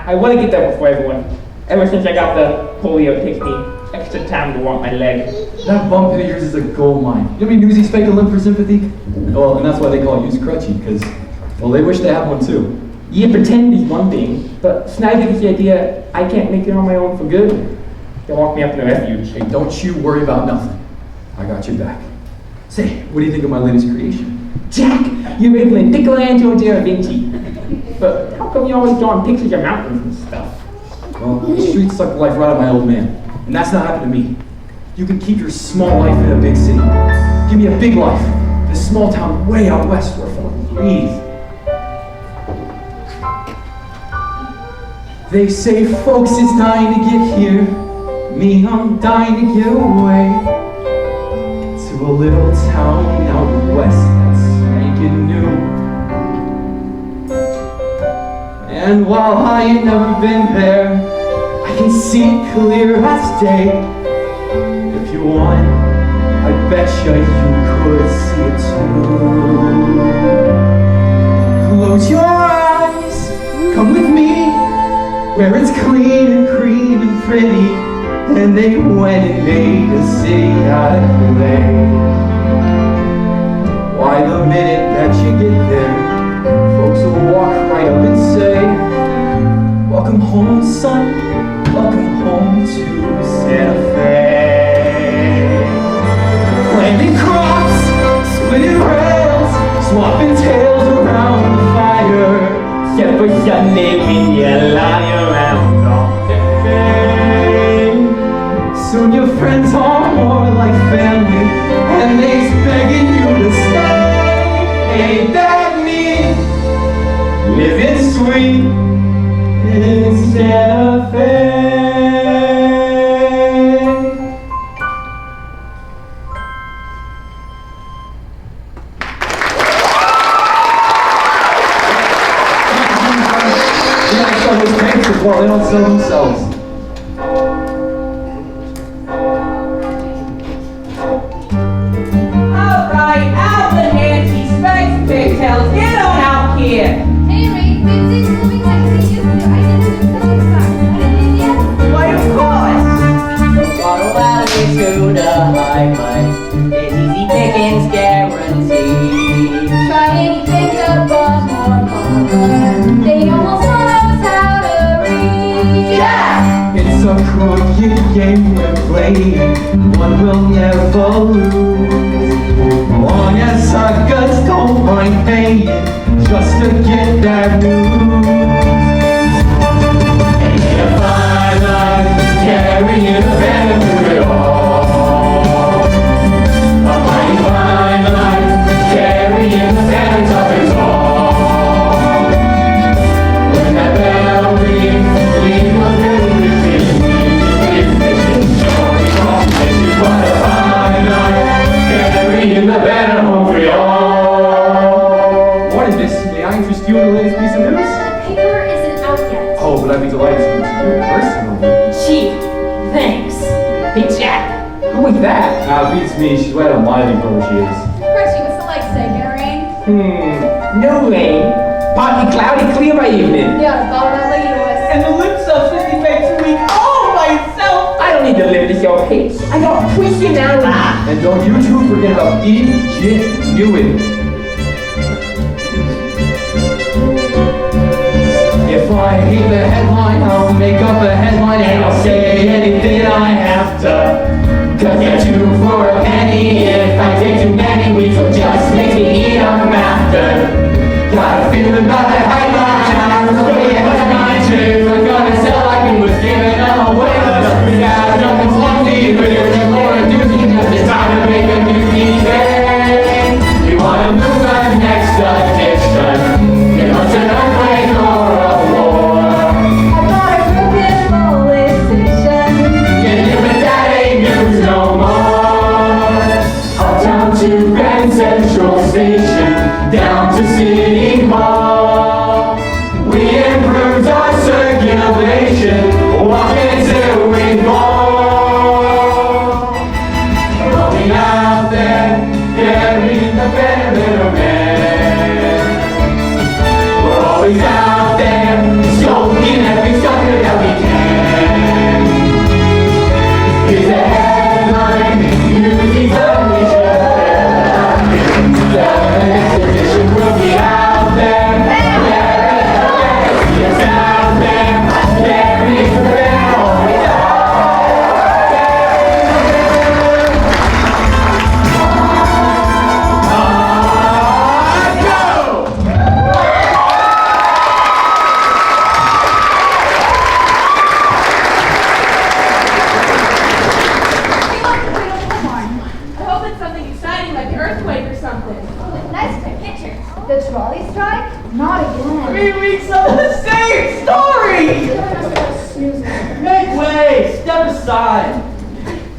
I want to get there before everyone. Ever since I got the polio, it takes me extra time to walk my leg. That bump of yours is a gold mine. You know how many newsies fake a limb for sympathy? Well, and that's why they call it use crutchy, because, well, they wish they had one too. Yeah, pretend is one thing, but Snyder gets the idea I can't make it on my own for good. They'll lock me up in the refuge. Hey, don't you worry about nothing. I got your back. Say, what do you think of my latest creation? Jack, you're rippling Michelangelo da Vinci. But how come you always drawing pictures of mountains and stuff? Well, the streets suck the life right out of my old man, and that's not happened to me. You can keep your small life in a big city. Give me a big life in a small town way out west where folk can breathe. They say folks is dying to get here. Me, I'm dying to get away to a little town out west that's spanking new. And while I ain't never been there, I can see it clear as day. If you want, I betcha you could see it too. Close your eyes, come with me, where it's clean and green and pretty, and they went and made a city out of clay. Why, the minute that you get there, folks will walk right up and say, welcome home, son, welcome home to Santa Fe. Planting crops, splitting rails, swapping tails around the fire. Shepherd Sunday when you lie around all day. Soon your friends are more like family, and they's begging you to stay. Ain't that neat? Living sweet in Santa Fe. Well, they don't sell themselves. Alright, out the Nancy Space pigtails, get on out here. Hey Ray, music's moving like they used to. I didn't do the song. Anything yet? Why, of course. Bottle out to the high five. There's easy pickings guaranteed. Try anything to buzz more mama. They almost knows how to read. Yeah! It's a crooked game we're playing, one we'll never lose. Long as suckers don't mind paying just to get that news. Ain't it a fine life carrying a banner through it all? A mighty fine life carrying the banners of it all. When that bell rings, we will really what a fine night, carrying the banner home for y'all. Morning, miss. May I interest you in the latest piece of news? The paper isn't out yet. Oh, but I'd be delighted to meet you personally. Gee, thanks. Hey Jack, who was that? Beats me. She's right on my league where she is. Crushy, what's the like say? Get a rain? No rain. Partly cloudy, clear by evening. Yeah, follow that lady to us. And the lip stuff 50 fakes a week all by itself. I don't need to live to show pace. I got personality. And don't you two forget about ingenuity. If I hate the headline, I'll make up a headline and I'll say anything I have to. Cause you're two for a penny. If I take too many weeks, it'll just make me eat them after. Got a feeling about the headline. I'm going to headline too. I'm gonna sell like it was given away. Just got jumping slowly, but there's more to do. It's time to make a new thing. We wanna move our next edition. Give us an earthquake or a war. I got side.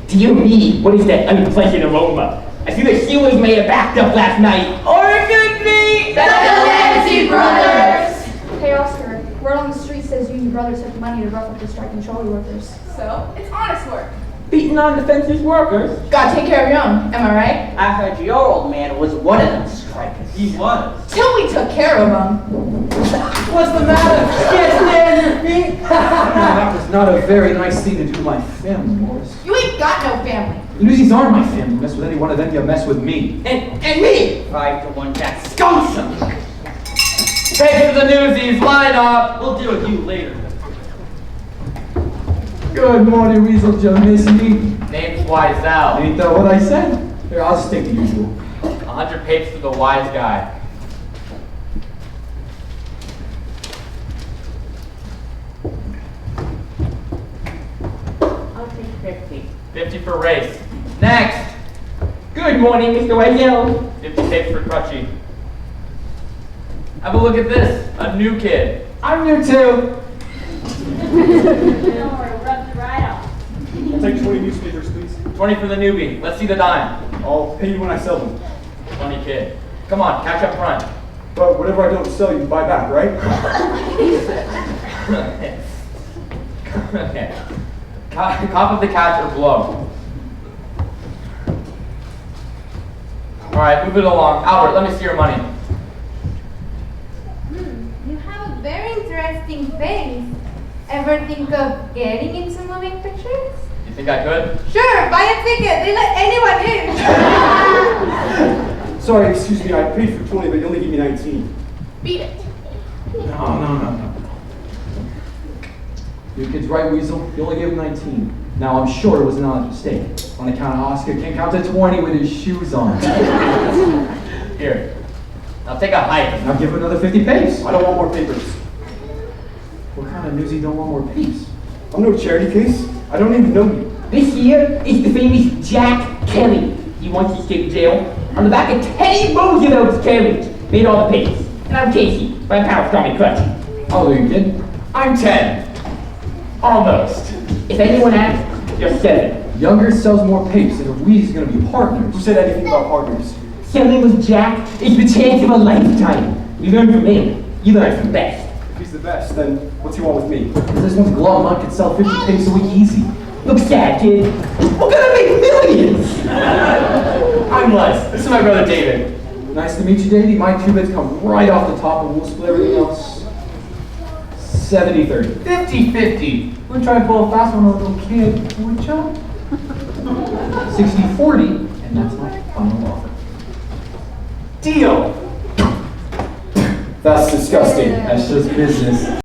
Dear me, what is that unpleasant aroma? I see the Steelers may have backed up last night. Or it could be The Delancey brothers. Hey Oscar, word on the street says you and your brothers have money to rough up the striking trolley workers. So, it's honest work. Beating on defenseless workers. Gotta take care of your own, am I right? I heard your old man was one of them strikers. He was. Till we took care of him. What's the matter? Can't stand your feet? That was not a very nice thing to do to my family, Morris. You ain't got no family. The Newsies aren't my family. You mess with any one of them, you mess with me. And me! 5-to-1 Jack Hughson. Hey, to the Newsies, line up. We'll deal with you later. Good morning, Weasel Joe Missy. Name's Wise Al. Ain't that what I said? Here, I'll just take the usual. 100 papes for the wise guy. I'll take 50. 50 for race. Next. Good morning, Mr. Whitehell. 50 tapes for Crutchy. Have a look at this. A new kid. I'm new too. I'll take 20 newspapers, please. 20 for the newbie. Let's see the dime. I'll pay you when I sell them. 20 kid. Come on, catch up front. But whatever I don't sell, you buy back, right? Okay. Cough of the catch or blow. Alright, move it along. Albert, let me see your money. You have a very interesting face. Ever think of getting into moving pictures? You think I could? Sure, buy a ticket. They let anyone in. Sorry, excuse me, I paid for 20, but you only gave me 19. Beat it. No. Your kid's right, Weasel. You only gave him 19. Now, I'm sure it was an honest mistake. On account of Oscar can't count to 20 with his shoes on. Here. Now take a hike. Now give him another 50 papes. I don't want more papers. What kind of newsie don't want more papes? I'm no charity case. I don't even know you. This here is the famous Jack Kelly. He wants to escape jail. On the back of Teddy Roosevelt's carriage. Made all the papers. And I'm Casey. My pals call me Crutchy. How old are you, kid? I'm 10. Almost. If anyone asks, you're 7. Younger sells more papes, and Weezy's gonna be partners. Who said anything about partners? Selling with Jack is the chance of a lifetime. We learn from him. You learn from Best. If he's the best, then what's he want with me? Because this one's glove month could sell 50 papes a week easy. Look sad, kid. We're gonna make millions. I'm Les. This is my brother David. Nice to meet you, Davey. My 2 bits come right off the top, and we'll split everything else 70-30. 50-50. We'll try to pull a fast one on a little kid, would ya? 60-40, and that's my final offer. Deal. That's disgusting. That's just business.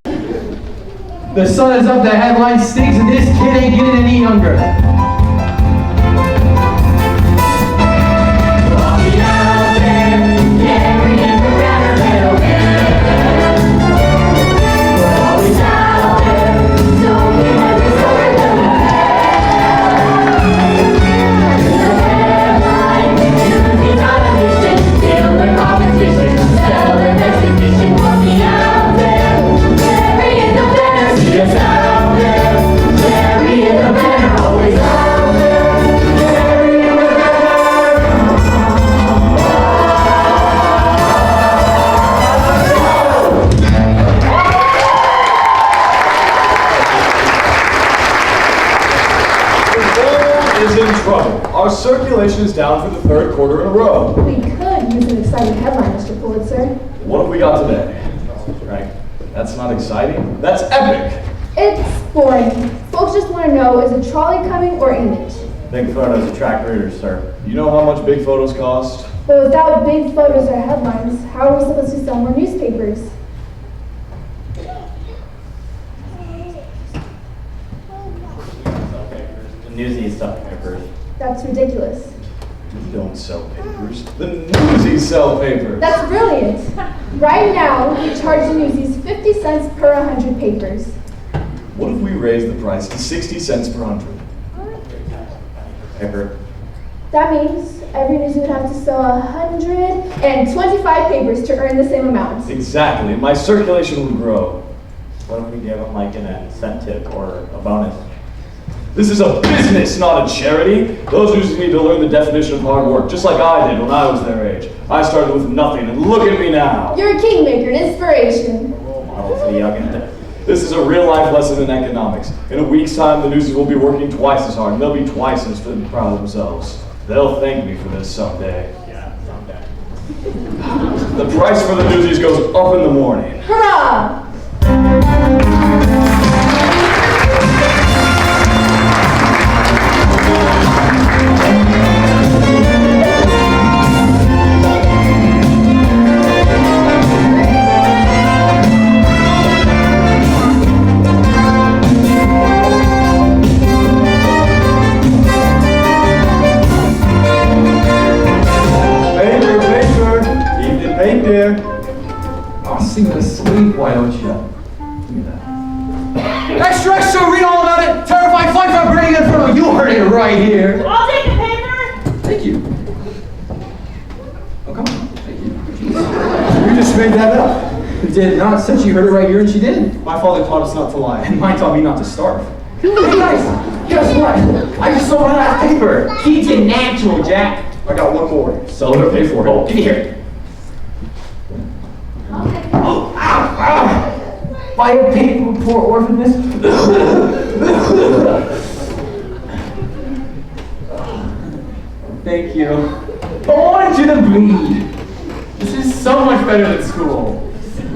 The sun is up, the headline stinks, and this kid ain't getting any younger. Walking out there, carrying around a little bit. We're always out there, don't be nervous over the headline. Newsies on a mission, killer competition, stellar exhibition. Walking out there, carrying the banner, see us out there, carrying the banner, always out there, carrying the banner. The world is in trouble. Our circulation is down for the 3rd quarter in a row. We could use an exciting headline, Mr. Pulitzer. What have we got today? Right. That's not exciting. That's epic. It's boring. Folks just want to know, is a trolley coming or ain't it? Big photos attract readers, sir. You know how much big photos cost? But without big photos or headlines, how are we supposed to sell more newspapers? The Newsies sell papers. That's ridiculous. We don't sell papers. The Newsies sell papers. That's brilliant. Right now, we charge the Newsies 50 cents per 100 papers. What if we raise the price to 60 cents per 100? Paper. That means every newsie would have to sell 125 papers to earn the same amount. Exactly. My circulation would grow. What if we gave them like an incentive or a bonus? This is a business, not a charity. Those Newsies need to learn the definition of hard work, just like I did when I was their age. I started with nothing, and look at me now. You're a kingmaker, an inspiration. Role model for the young and dead. This is a real-life lesson in economics. In a week's time, the Newsies will be working twice as hard, and they'll be twice as proud of themselves. They'll thank me for this someday. Yeah, someday. The price for the Newsies goes up in the morning. Hurrah! Singing asleep, why don't you? Give me that. Extra, extra, read all about it! Terrifying flight from Brady and Fro. You heard it right here. I'll take the paper. Thank you. Oh, come on. Thank you. You just made that up. Who did not? Said she heard it right here and she did. My father taught us not to lie. And mine taught me not to starve. Hey guys, guess what? I just saw my last paper. Keep it natural, Jack. I got one more. Sell it or pay for it. Oh, give me here. Oh, ow, ow. Buy a paper for poor orphans. Thank you. Born to the breed. This is so much better than school.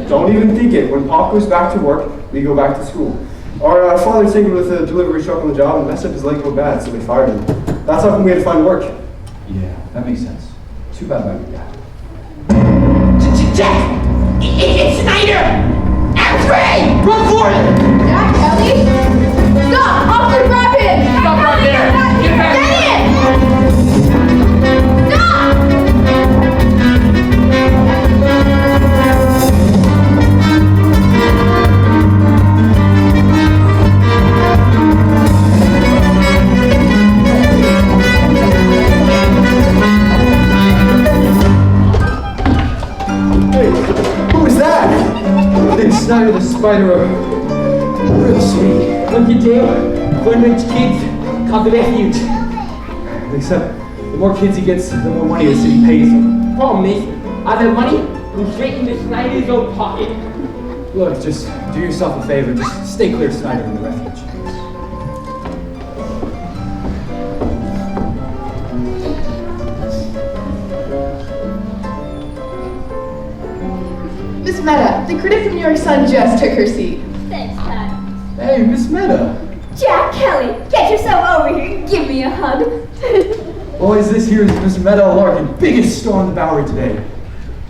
Don't even think it. When Pop goes back to work, we go back to school. Our father tinkered with a delivery truck on the job and messed up his leg real bad, so they fired him. That's how come we had to find work. Yeah, that makes sense. Too bad about your dad. Jack! It's Snyder! F3! Run for it! Jack Kelly? Stop! Officer, grab him! Stop right there! Get back! Stop! Snyder the Spider of Real City. What you do? When rich kids come to refuge. Except, the more kids he gets, the more money the city pays him. Problem is, all that money goes straight into Snyder's own pocket. Look, just do yourself a favor. Just stay clear of Snyder in the refuge. Miss Meta, the critic from New York Sun just took her seat. Thanks, Pat. Hey, Miss Meta. Jack Kelly, get yourself over here and give me a hug. Boys, this here is Miss Meta Larkin, biggest star on the Bowery today.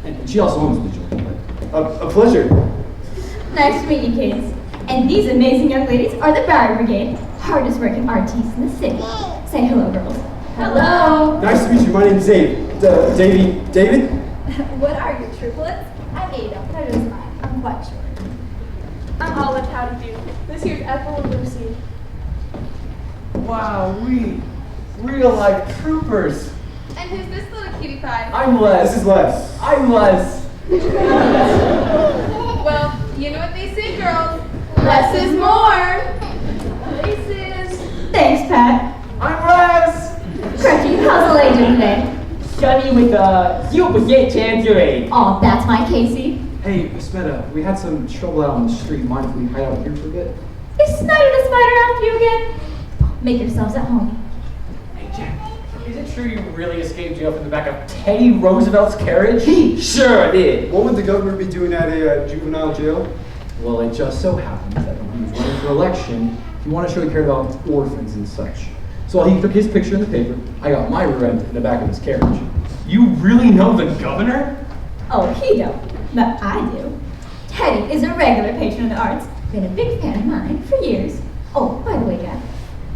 And she also owns the joint. A pleasure. Nice to meet you, kids. And these amazing young ladies are the Bowery Brigade, hardest working artists in the city. Say hello, girls. Hello. Nice to meet you. My name's Dave. David? What are your triplets? I'm Ada. That is mine. I'm quite sure. I'm Olive, how do you do? This here's Ethel and Lucy. Wow, we real life troopers. And who's this little cutie pie? I'm Les. This is Les. I'm Les. Well, you know what they say, girls. Less is more. Places. Thanks, Pat. I'm Les. Crutchy, how's the lady doing today? Sunny with a 0% chance of rain. Oh, that's my Casey. Hey, Miss Meta, we had some trouble out on the street. Mind if we hide out here for a bit? Is Snyder the Spider after you again? Make yourselves at home. Hey, Jack, is it true you really escaped jail from the back of Teddy Roosevelt's carriage? He sure did. What would the governor be doing at a juvenile jail? Well, it just so happened that when he was running for election, he wanted to show he cared about orphans and such. So while he took his picture in the paper, I got my rear end in the back of his carriage. You really know the governor? Oh, he don't, but I do. Teddy is a regular patron of the arts. Been a big fan of mine for years. Oh, by the way, Jack,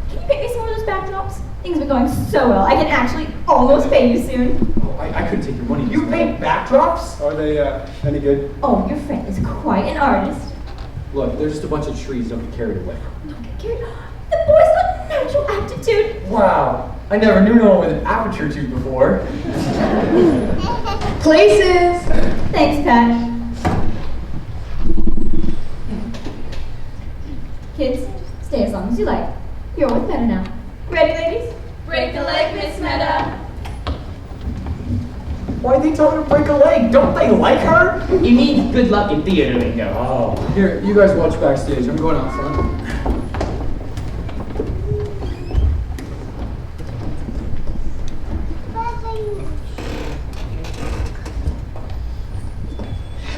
can you pick me some of those backdrops? Things have been going so well, I can actually almost pay you soon. Oh, I couldn't take your money. You made backdrops? Are they any good? Oh, your friend is quite an artist. Look, they're just a bunch of trees. Don't get carried away. Don't get carried. The boy's got natural aptitude. Wow, I never knew no one with an aperture tube before. Places. Thanks, Pat. Kids, stay as long as you like. You're with Meta now. Ready, ladies? Break the leg, Miss Meta. Why are they telling her to break a leg? Don't they like her? It means good luck in theater lingo. Oh. Here, you guys watch backstage. I'm going out front.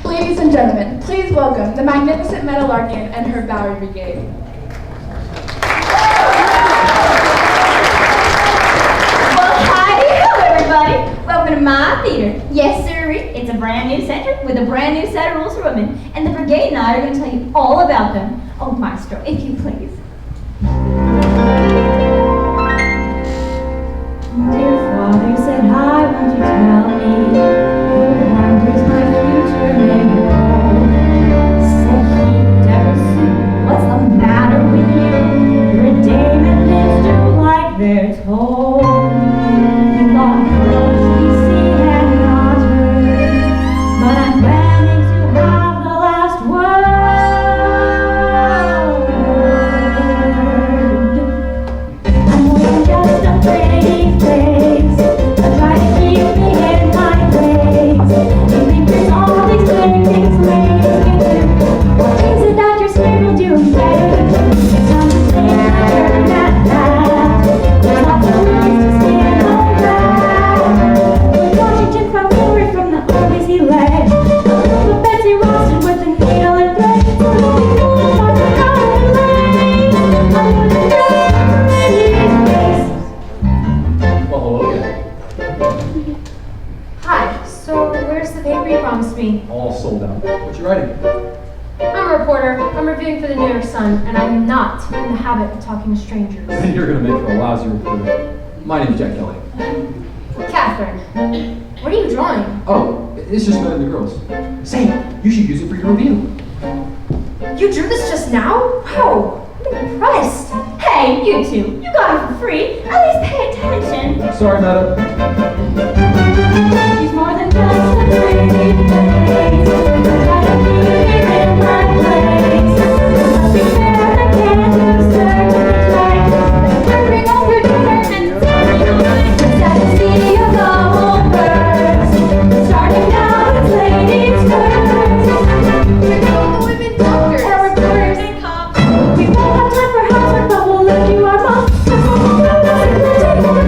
Ladies and gentlemen, please welcome the magnificent Meta Larkin and her Bowery Brigade. Well, hello everybody. Welcome to my theater. Yes, sir. It's a brand new center with a brand new set of rules for women, and the brigade and I are going to tell you all about them. Oh, maestro, if you please. Dear Father said, I want you to tell me who wonders my future may hold. Said he, devil suit, what's the matter with you? You're a dame and lives just like they're told. You got girls we see and not heard, but I'm planning to have the last word. I'm more than just a pretty face, but try to keep me in my place. You think there's all these great things ladies can do. What is it that you're scared of doing better? It's time to take a turn at that. There's lots of ways to skin on that. With Washington from Hillary from the armies he led. But Betsy Ross with a needle and thread. So don't be fooled by the crowd and lane. I'm gonna Well, hello again. Hi, so where's the paper you promised me? All sold out. What you writing? I'm a reporter. I'm reviewing for the New York Sun, and I'm not in the habit of talking to strangers. You're gonna make for a lousy reporter. My name's Jack Kelly. Catherine, what are you drawing? Oh, it's just Meta and the girls. Say, you should use it for your review. You drew this just now? Wow, I'm impressed. Hey, you two, you got it for free. At least pay attention. Sorry, Meta. She's more than just a pretty face. Try to keep me in my place. Must be fair, I can't do certain right. Bring over dinner and sunshine. Sad to see you go first. Starting now, it's ladies first. Here go the women doctors. Our reporters and cops. We won't have time for housework, but we'll lift you our mom. More than just a pretty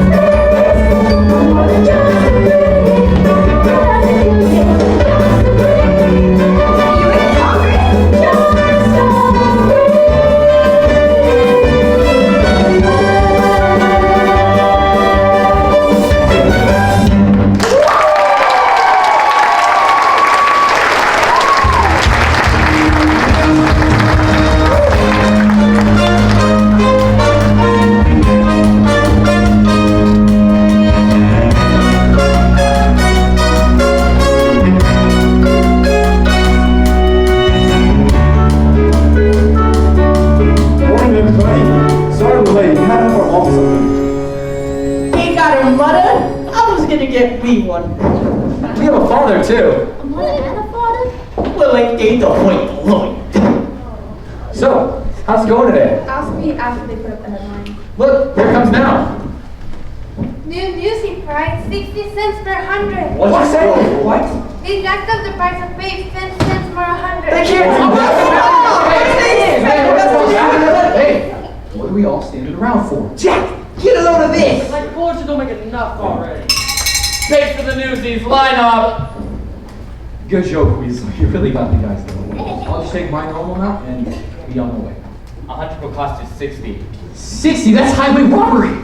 Morning, everybody. Sorry we're late. We had to for mom something. He got her mother. I was gonna get me one. We have a father too. Well, like they the white Lloyd. So, how's it going today? Ask me after they put up the headline. Look, here it comes now. New Newsie price, 60 cents per 100. What'd you say? What? They jacked up the price of paper 10 cents per 100. They can't. Hey, what are we all standing around for? Jack, get a load of this! Like bullshit don't make enough already. Pay for the Newsies, line up! Good joke, Weasel. You really got the guys though. I'll just take my normal amount and be on the way. 100 will cost you 60. 60? That's highway robbery!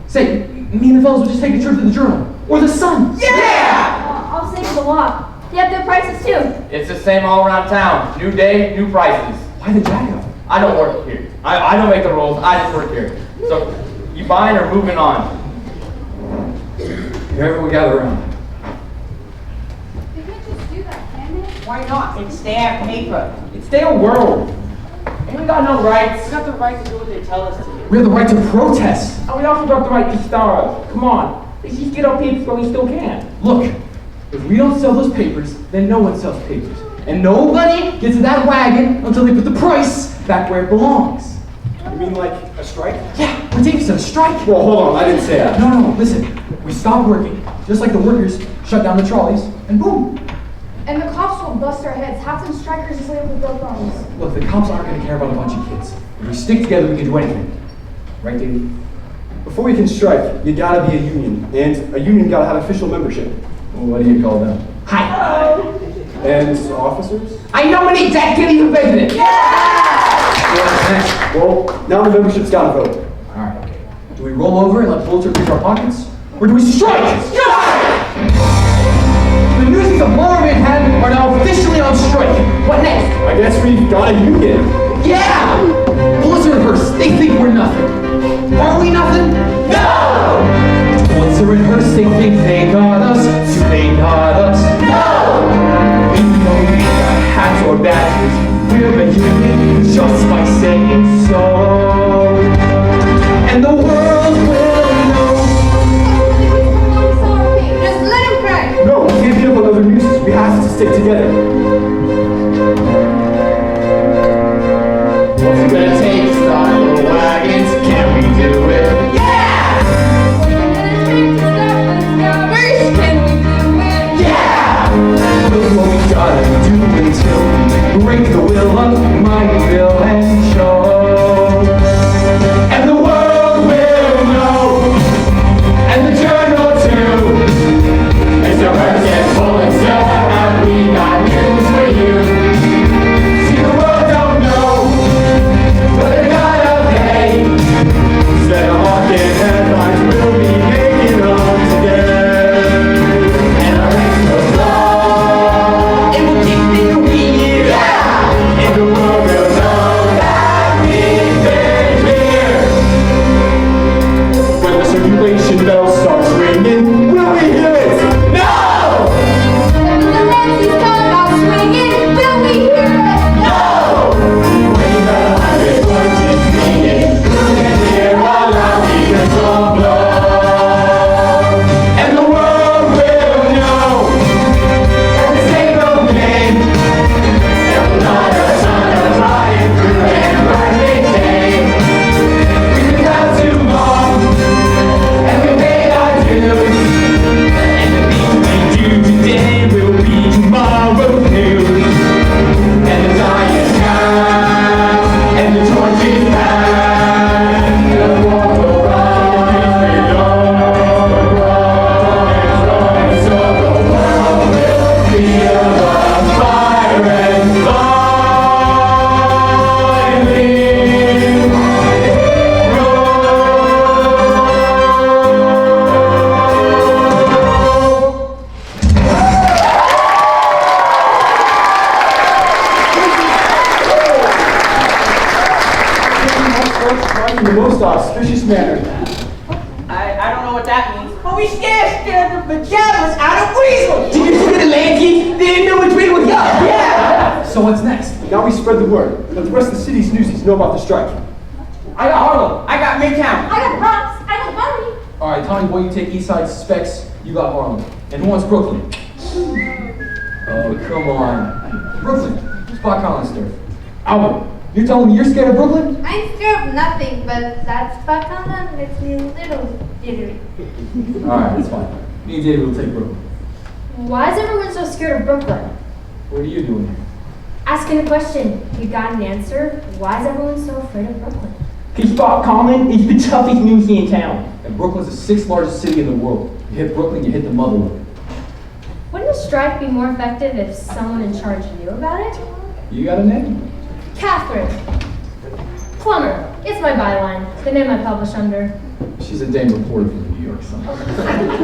Say, me and the fellas will just take a trip to the Journal. Or the Sun. Yeah! I'll save the walk. They have their prices too. It's the same all around town. New day, new prices. Why the jack up? I don't work here. I don't make the rules. I just work here. So, you buying or moving on? Here, everyone gather around. They can't just do that, can they? Why not? It's their paper. It's their world. And we got no rights. We got the right to do what they tell us to do. We have the right to protest. And we also got the right to starve. Come on. Let's just get our papers while we still can. Look, if we don't sell those papers, then no one sells papers. And nobody gets in that wagon until they put the price back where it belongs. You mean like a strike? Yeah, we're taking a strike. Well, hold on, I didn't say that. No, listen. We stopped working, just like the workers shut down the trolleys, and boom. And the cops will bust our heads. Half them strikers just live with broke arms. Look, the cops aren't going to care about a bunch of kids. If we stick together, we can do anything. Right, Davey? Before we can strike, you gotta be a union, and a union gotta have official membership. Well, what do you call them? Hi. And officers? I nominate Jack Kelly for president. What's next? Well, now the membership's gotta vote. All right. Do we roll over and let Pulitzer pick our pockets? Or do we strike? The Newsies of Lower Manhattan are now officially on strike. What next? I guess we've got a union. Yeah! Pulitzer and Hearst, they think we're nothing. Are we nothing? No! Pulitzer and Hearst, they think they got us. Do they got us? No! Even though we got hats or badges, we're the union just by saying so. And the world will know. Just let him cry. No, we can't beat up on other Newsies. We have to stick together. What's it gonna take to start little wagons? Can we do it? First, can we do it? Look what we gotta do until we break the will of might, will, and show. And the world will know, and the journal too. Mr. Hearst and Pulitzer, have we got news for you? See, the world don't know, but they gotta pay. Instead of hawking headlines, we'll be making them today. And our race goes on. It will keep me weird. And the world will know that we've been here. When the circulation bell starts ringing, will we hear it? No! When the Nancy's come out swinging, will we hear it? No! When the 100 voices singing, we'll get here all our speakers will blow. And the world will know that this ain't no game. And we'll not a ton of flying through and burning day. We've been down too long, and we paid our dues. And the things we do today will be tomorrow's news. And the die is cast, and the torch is passed. The war will run, peace be done. The world is running, so the world will feel the fire and In the most auspicious manner. I don't know what that means. But we scared the pajamas out of weasels. Did you see the Lansky? They didn't know which way was up. Yeah. So what's next? Now we spread the word. Let the rest of the city's Newsies know about the strike. I got Harlem. I got Midtown. I got Bronx. I got Barbie. All right, Tommy boy, you take East Side Specs, you got Harlem. And who wants Brooklyn? Oh, come on. Brooklyn, Spot Collins turf. Albert, you're telling me you're scared of Brooklyn? I'm scared of nothing, but that spot on makes me a little jittery. All right, it's fine. Me and David will take Brooklyn. Why is everyone so scared of Brooklyn? What are you doing here? Asking a question. You got an answer. Why is everyone so afraid of Brooklyn? Because Spot Common is the toughest newsie in town. And Brooklyn's the 6th largest city in the world. You hit Brooklyn, you hit the motherlode. Wouldn't a strike be more effective if someone in charge knew about it? You got a name? Catherine. Plumber. It's my byline. The name I publish under. She's a dame reporter from the New York Sun.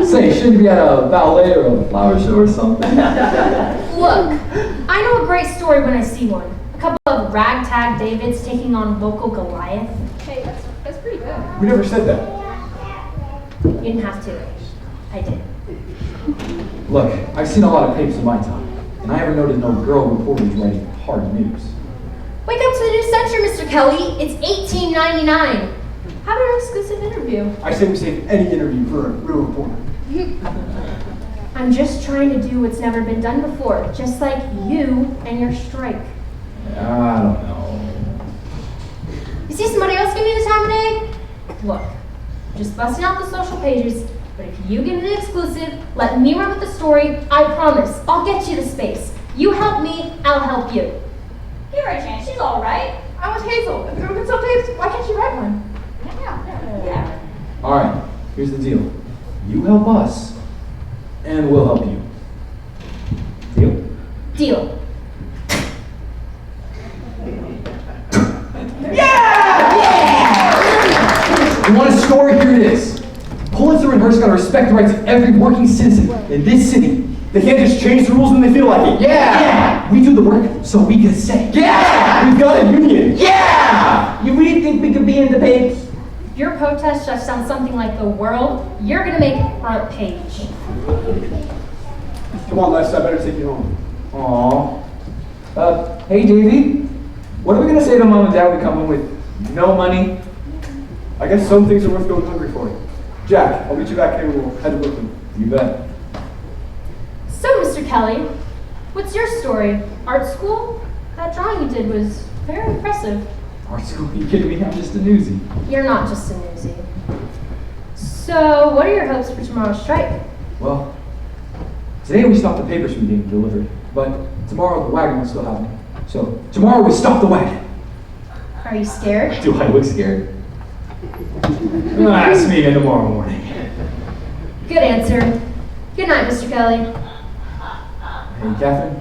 Say, shouldn't you be at a ballet or a flower show or something? Look, I know a great story when I see one. A couple of ragtag Davids taking on local Goliath. Hey, that's pretty good. We never said that. You didn't have to. I did. Look, I've seen a lot of papers in my time, and I never noticed no girl reporters writing hard news. Wake up to the new century, Mr. Kelly. It's 1899. Have an exclusive interview. I say we save any interview for a real reporter. I'm just trying to do what's never been done before, just like you and your strike. I don't know. You see somebody else Look, just busting out the social pages, but if you get an exclusive, let me run with the story, I promise, I'll get you the space. You help me, I'll help you. Give her a chance, she's all right. I was Hazel. If everyone so tapes, why can't she write one? Yeah. All right, here's the deal. You help us, and we'll help you. Deal? Deal. You want a story? Here it is. Pulitzer and Hearst gotta respect the rights of every working citizen in this city. They can't just change the rules when they feel like it. Yeah! We do the work, so we get a say. Yeah! We've got a union. Yeah! You really think we could be in the papers? If your protest shuts down something like the world, you're gonna make front page. Come on, Les, I better take you home. Aww. Hey, Davey. What are we gonna say to Mom and Dad we come home with no money? I guess some things are worth going hungry for. Jack, I'll meet you back here and we'll head to Brooklyn. You bet. So, Mr. Kelly, what's your story? Art school? That drawing you did was very impressive. Art school? You kidding me? I'm just a newsie. You're not just a newsie. So, what are your hopes for tomorrow's strike? Well, today we stopped the papers from being delivered, but tomorrow the wagon will still have them. So, tomorrow we stop the wagon. Are you scared? Do I look scared? Ask me again tomorrow morning. Good answer. Good night, Mr. Kelly. Hey, Catherine,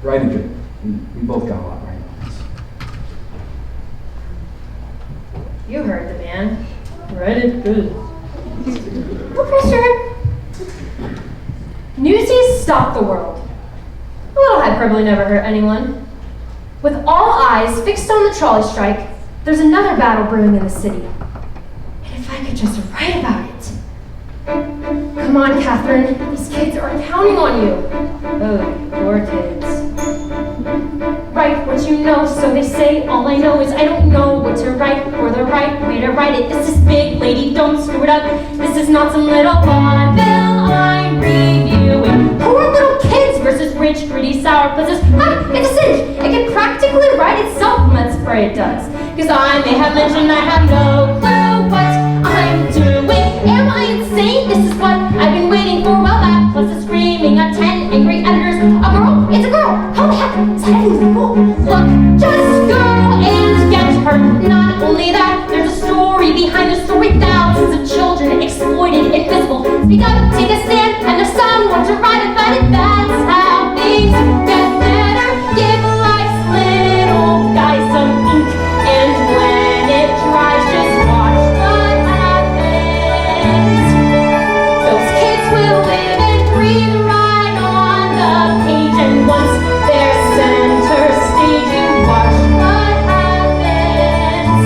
write it good. We both got a lot right. You heard the man. Write it good. No pressure. Newsies stop the world. A little hyperbole never hurt anyone. With all eyes fixed on the trolley strike, there's another battle brewing in the city. And if I could just write about it. Come on, Catherine. These kids are counting on you. Oh, poor kids. Write what you know, so they say. All I know is I don't know what to write or the right way to write it. This is big, lady, don't screw it up. This is not some little vaudeville I'm reviewing. Poor little kids versus rich, gritty, sour pussies. It's a cinch. It can practically write itself, let's pray it does. Cause I may have mentioned I have no clue what I'm doing. Am I insane? This is what I've been waiting for. Well, that plus the screaming of 10 angry editors. A girl? It's a girl. How the heck is that even legal? Look, just go and get her. Not only that, there's a story behind the story. Thousands of children exploited, invisible. Speak up, take a stand, and there's someone to write about it. That's how things get better. Give life's little guy some ink, and when it dries, just watch what happens. Those kids will live and breathe right on the page, and once they're center stage, you watch what happens.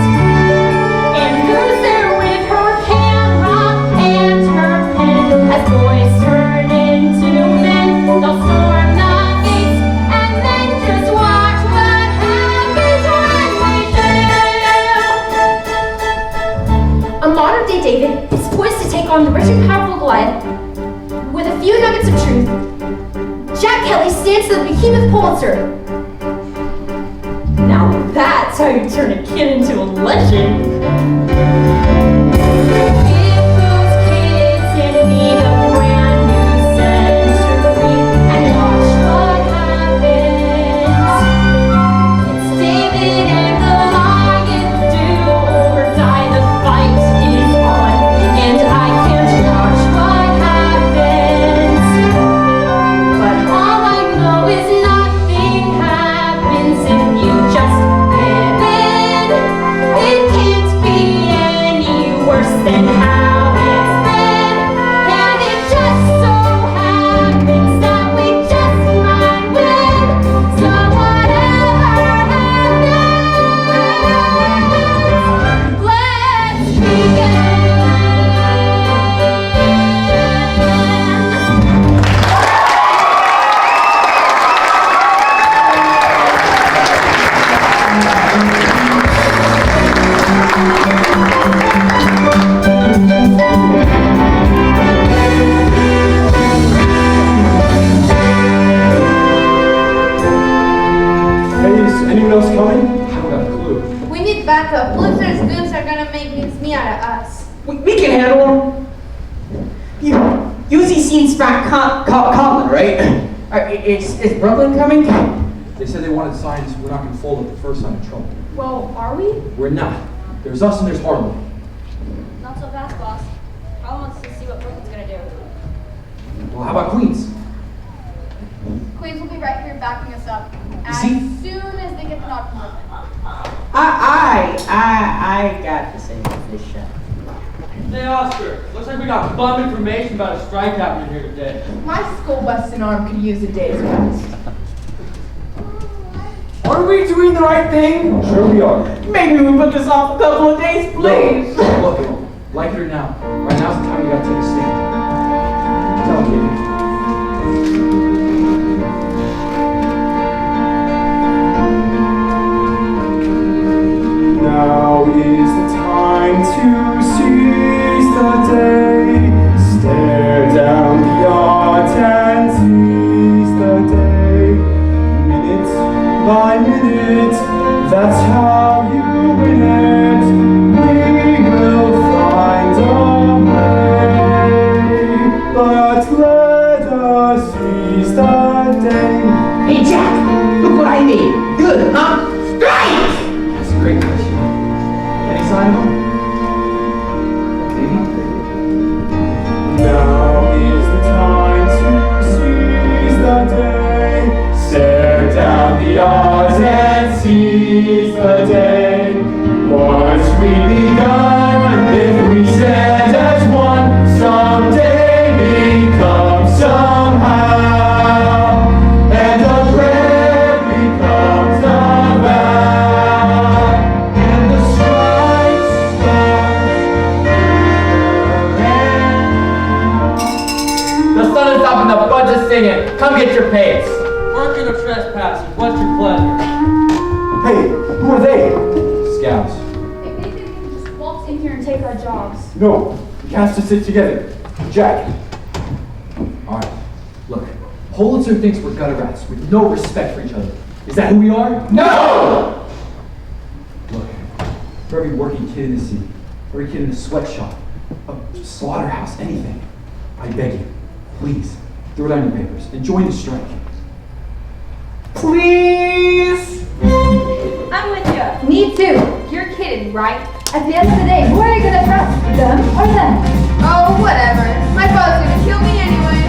And who's there with her camera and her pen? As boys turn into men, they'll storm the gates, and then just watch what happens when we do. A modern day David is poised to take on the rich and powerful Goliath with a few nuggets of truth. Jack Kelly stands to the behemoth Pulitzer. Now that's how you turn a kid into a legend. Give those kids in need a brand new century and watch what happens. It's David and Goliath, do or die, the fight is on, and I can't watch what happens. But all I know is nothing happens if you just live in. It can't be any worse than how it's been. And it just so happens that we just might win. So whatever happens, let's begin. Hey, is anyone else coming? I don't got a clue. We need back up. Blizzard's goons are gonna make me out of us. We can handle them. You seen Spratt Conlon, right? Is Brooklyn coming? They said they wanted signs we're not going to fold at the first sign of trouble. Well, are we? We're not. There's us and there's Harlem. Not so fast, boss. Harlem wants to see what Brooklyn's gonna do. Well, how about Queens? Queens will be right here backing us up as See? soon as they get the nod from Brooklyn. I got the same fish shot. Hey, Oscar, looks like we got bum information about a strike happening here today. My school busting arm could use a day's rest. Are we doing the right thing? Sure we are. Maybe we put this off a couple of days, please. Look, like it or not, right now's the time you gotta take a stand. Tell them, Now is the time to seize the day. Stare down the odds and seize the day. Minute by minute, that's how you win it. We will find a way, but let us seize the day. Hey, Jack, look what I made. Good, huh? Strike! That's a great question. Any sign of them? Maybe? Now is the time to seize the day. Stare down the odds and seize the day. Once we begun, if we stand as one, someday become somehow. And the prayer becomes a vow. And the strike starts. The sun is up and the buds are singing. Come get your pays. Working or trespassing, what's your pleasure? Hey, who are they? Scouts. If they think we can just waltz in here and take our jobs. No, we have to sit together. Jack. Alright, look. Pulitzer thinks we're gutter rats with no respect for each other. Is that who we are? No! Look, for every working kid in the city, every kid in a sweatshop, a slaughterhouse, anything, I beg you, please, throw down your papers and join the strike. Please? I'm with you. Me too. You're kidding, right? At the end of the day, who are you gonna trust? Them or them? Oh, whatever. My father's gonna kill me anyway.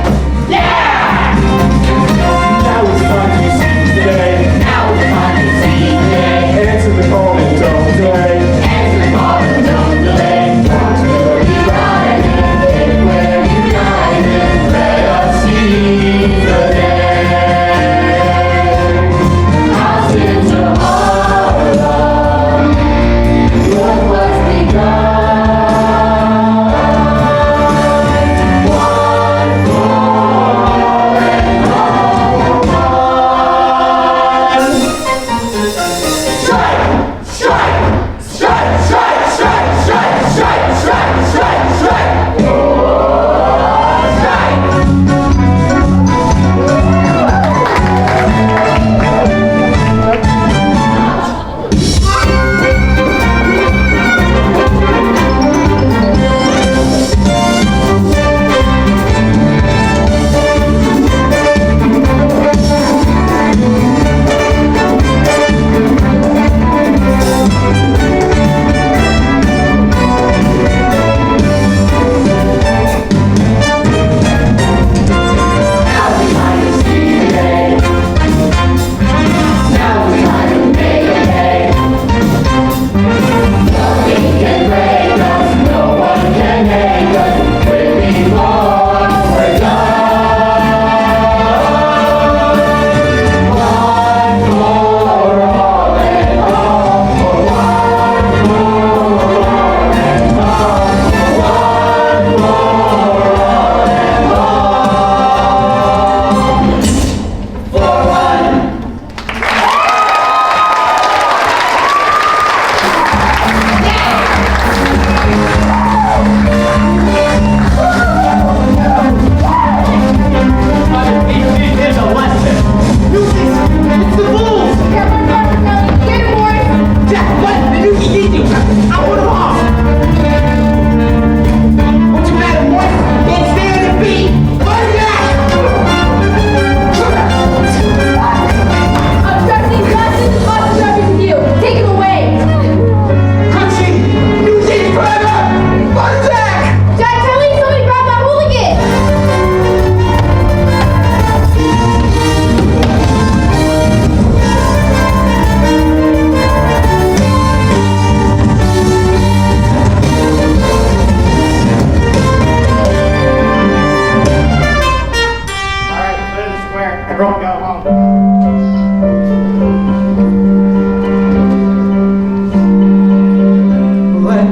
Now it's time to seize the day. Now it's time to seize the day. Answer the call and don't delay. Answer the call and don't delay. We'll be riding if we're united. Let us seize the day. House into Harlem. What was begun?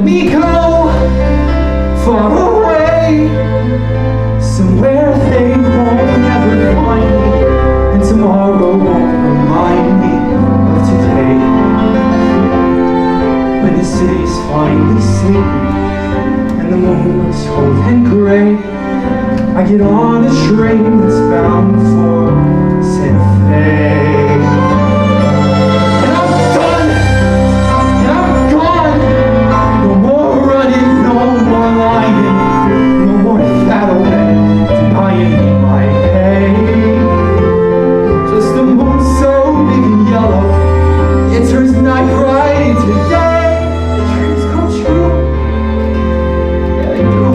let me go far away, somewhere they won't ever find me, and tomorrow won't remind me of today. When the city's finally sleeping and the moon looks cold and gray, I get on a train that's bound for Santa Fe. And I'm done, and I'm gone. No more running, no more lying, no more battle men denying me my pay. Just a moon so big and yellow, it turns night right into day. Dreams come true, yeah they do,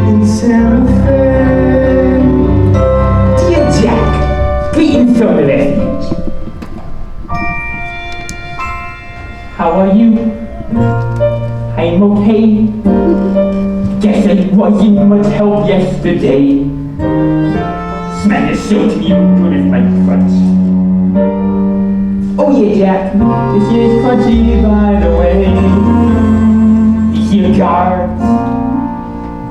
in Santa Fe. Dear Jack, greetings from the refuge. How are you? I'm okay. Guess I wasn't much help yesterday. Smell is so to you good as my crutch. Oh yeah, Jack, this is Crunchy, by the way. These here guards,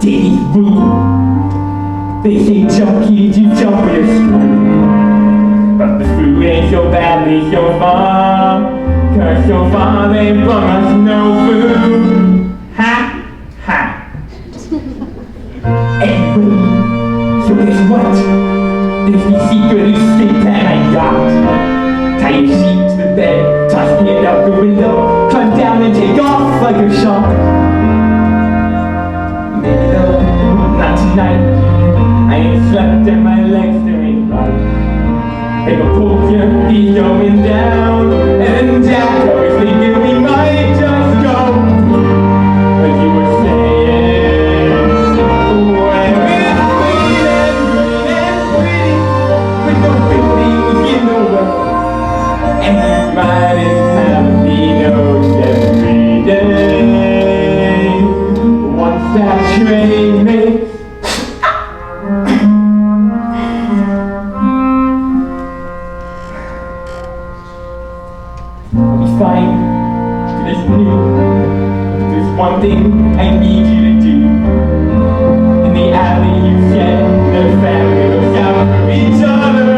Danny's rude. They say jump kids, you jump with a screw. But the screw ain't so badly so far, 'cause so far they brought us no food. Ha, ha. Anyway, so guess what? There's the secret escape plan I got. Tie your sheet to the bed, toss it out the window, climb down and take off like a shark. Maybe though, not tonight. I ain't slept and my legs still ain't right. If a poker, he's going down, and Jack always thinking we might just go. But you were saying, when we're clean and pretty, with no big things in the way, and he's riding jalapenos every day. Once that train makes fine, there's there's one thing I need you to do. In the alley you said the family looks out for each other.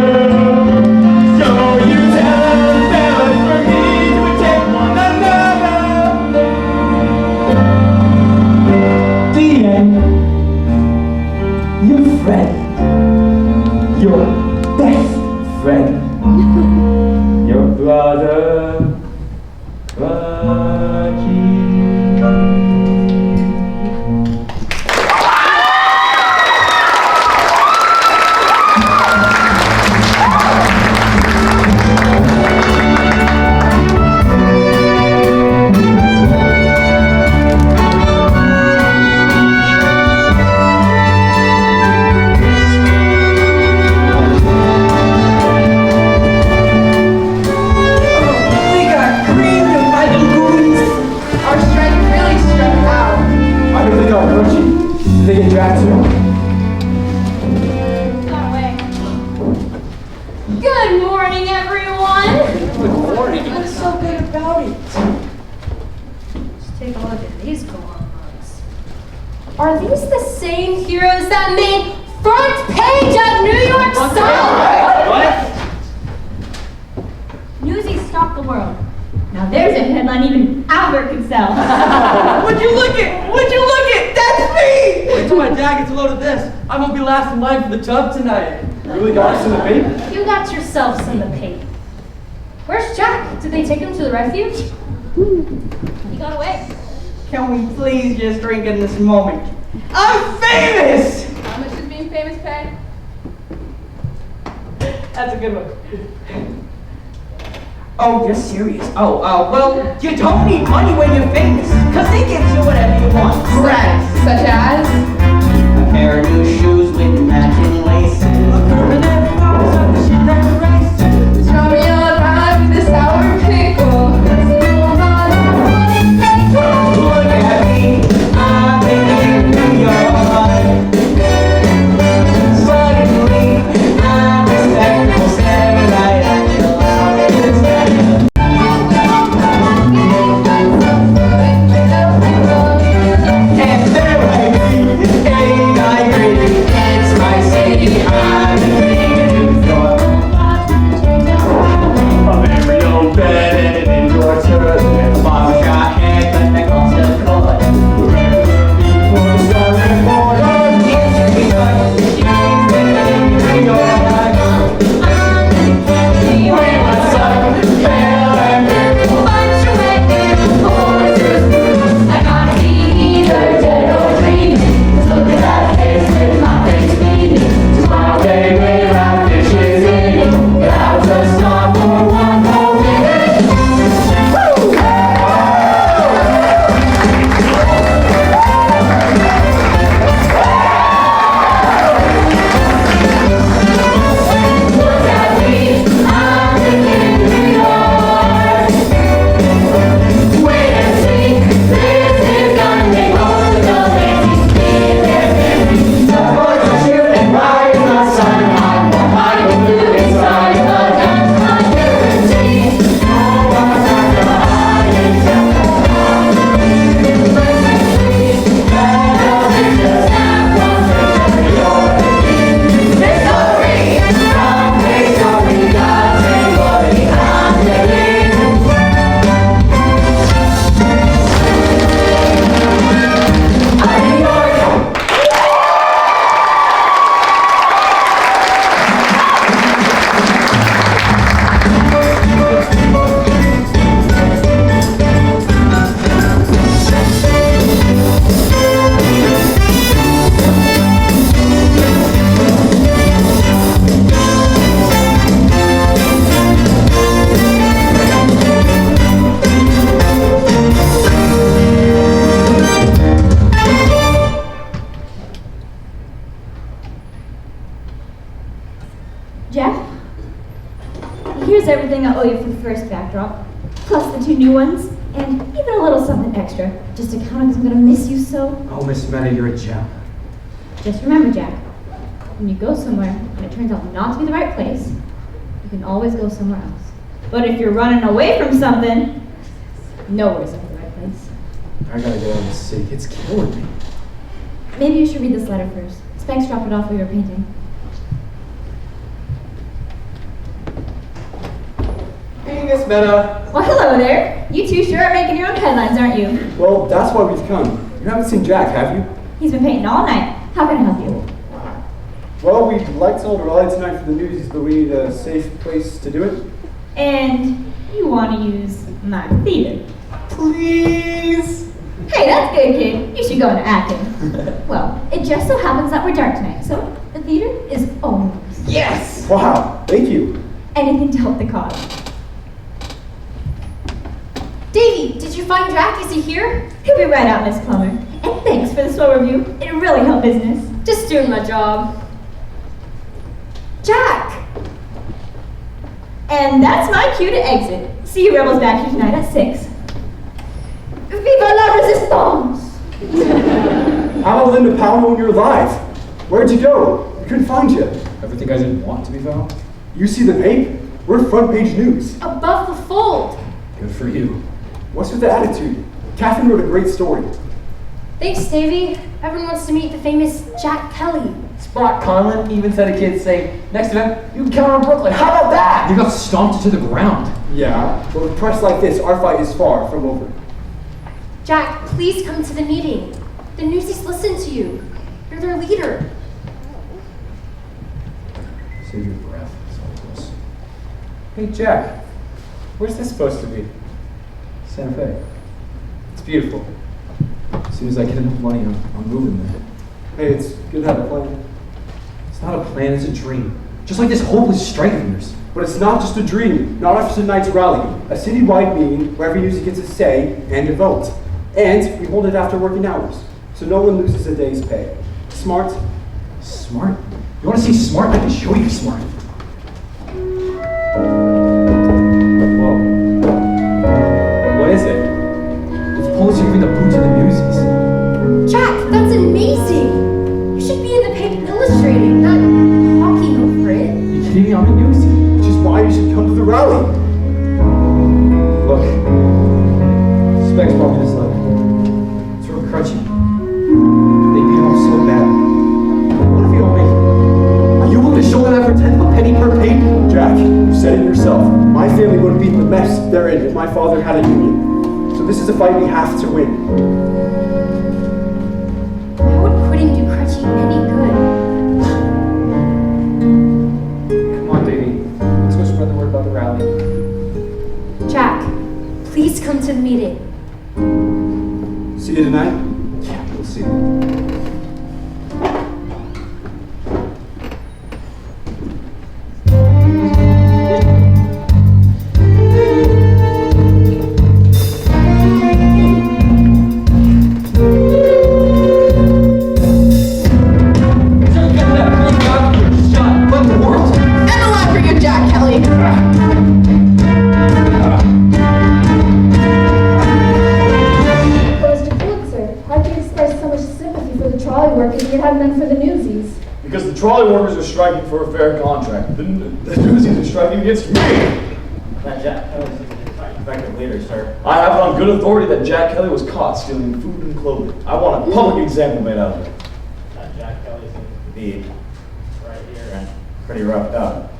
So you tell the fellas for me to protect one another. The end. Your friend, your best friend, your brother. They get dragged too. Got away. Good morning, everyone. Good morning. What's so good about it? Let's take a look at these belongings. Are these the same heroes that made front page of New York Sun? What? Newsies stop the world. Now there's a headline even Albert could sell. Would you look it? Would you look it? That's me! Wait till my dad gets a load of this. I won't be last in line for the tub tonight. You really got us in the paper? You got yourselves in the paper. Where's Jack? Did they take him to the refuge? He got away. Can we please just drink in this moment? I'm famous! How much is being famous pay? That's a good one. Oh, you're serious? Well, you don't need money when you're famous, cause they give you whatever you want. Correct. Such as? A pair of new shoes with matching laces. A permanent rose on the shit that races. Strawberry on rye with a sour pickle. Look at me, I'm in New York. Suddenly, I'm respectable samurai at your heart. first backdrop, plus the 2 new ones, and even a little something extra, just to count on because I'm gonna miss you so. Oh, Miss Meta, you're a gem. Just remember, Jack, when you go somewhere and it turns out not to be the right place, you can always go somewhere else. But if you're running away from something, nowhere's ever the right place. I gotta get out of this city. It's killing me. Maybe you should read this letter first. Specs dropped it off while you were painting. Hey, Miss Meta. Well, hello there. You two sure are making your own headlines, aren't you? Well, that's why we've come. You haven't seen Jack, have you? He's been painting all night. How can I help you? Well, we'd like to hold a rally tonight for the Newsies, but we need a safe place to do it. And you want to use my theater. Please? Hey, that's good, kid. You should go into acting. Well, it just so happens that we're dark tonight, so the theater is all yours. Yes! Wow, thank you. Anything to help the cause. Davey, did you find Jack? Is he here? He'll be right out, Miss Plummer. And thanks for the slow review. It really helped business. Just doing my job. Jack! And that's my cue to exit. See you rebels back here tonight at 6. Viva la resistance! How about Linda Powell when you're alive? Where'd you go? We couldn't find you. Everything I didn't want to be found? You see the paper? We're front page news. Above the fold. Good for you. What's with the attitude? Catherine wrote a great story. Thanks, Davey. Everyone wants to meet the famous Jack Kelly. Spot Conlon even said a kid saying, next event, you can count on Brooklyn. How about that? You got stomped to the ground. Yeah, but with press like this, our fight is far from over. Jack, please come to the meeting. The Newsies listen to you. You're their leader. Save your breath. It's all close. Hey, Jack, where's this supposed to be? Santa Fe. It's beautiful. As soon as I get enough money, I'm moving there. Hey, it's good to have a plan. It's not a plan, it's a dream. Just like this hopeless strike of yours. But it's not just a dream, not after tonight's rally. A citywide meeting where every user gets a say and a vote. And we hold it after working hours, so no one loses a day's pay. Smart? Smart? You want to see smart? I can show you smart. Whoa. What is it? It's Pulitzer giving the boot to the Newsies. Jack, that's amazing. You should be in the paper illustrating, not hawking over it. You kidding me? I'm a Newsie. Which is why you should come to the rally. Look, Specs brought me this letter. It's from Crutchy. They beat him up so bad. What if you don't make it? Are you willing to shoulder that for 10 of a penny per page? Jack, you said it yourself. My family would have beaten the mess they're in if my father had a union. So this is a fight we have to win. How would quitting do Crutchy any good? Come on, baby. Let's go spread the word about the rally. Jack, please come to the meeting. See you tonight? Yeah, we'll see. Because the trolley workers are striking for a fair contract. The Newsies are striking against me. That Jack Kelly's an effective leader, sir. I have it on good authority that Jack Kelly was caught stealing food and clothing. I want a public example made out of it. That Jack Kelly seems to be right here and pretty roughed up.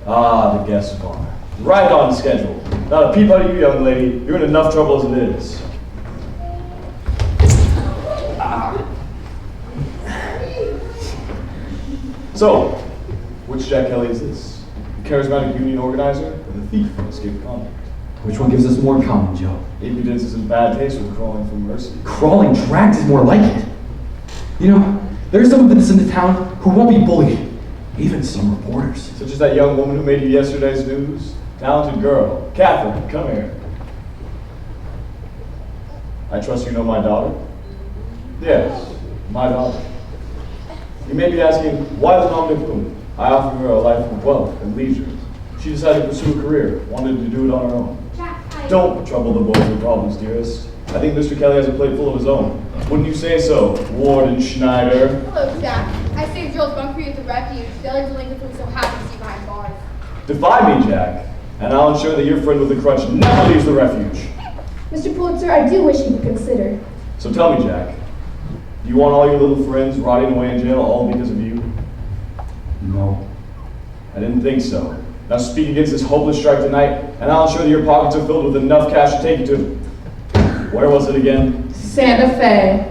Ah, the guests are gone. Right on schedule. Not a peep out of you, young lady. You're in enough trouble as it is. So, which Jack Kelly is this? The charismatic union organizer or the thief from escaped convict? Which one gives us more common, Joe? Impudence is in bad taste with crawling for mercy. Crawling drags is more like it. You know, there's some of us in the town who won't be bullied. Even some reporters. Such as that young woman who made you yesterday's news. Talented girl. Catherine, come here. I trust you know my daughter? Yes, my daughter. You may be asking, why the nominate woman? I offer her a life of wealth and leisure. She decided to pursue a career, wanted to do it on her own. Don't trouble the boys with problems, dearest. I think Mr. Kelly has a plate full of his own. Wouldn't you say so, Warden Schneider? Hello, Jack. I saved Joel's bunk for you at the refuge. The other delinquents will be so happy to see you behind bars. Defy me, Jack, and I'll ensure that your friend with the crutch never leaves the refuge. Mr. Pulitzer, I do wish you could consider. So tell me, Jack, do you want all your little friends rotting away in jail all because of you? No. I didn't think so. Now speak against this hopeless strike tonight, and I'll ensure that your pockets are filled with enough cash to take you to... Where was it again? Santa Fe.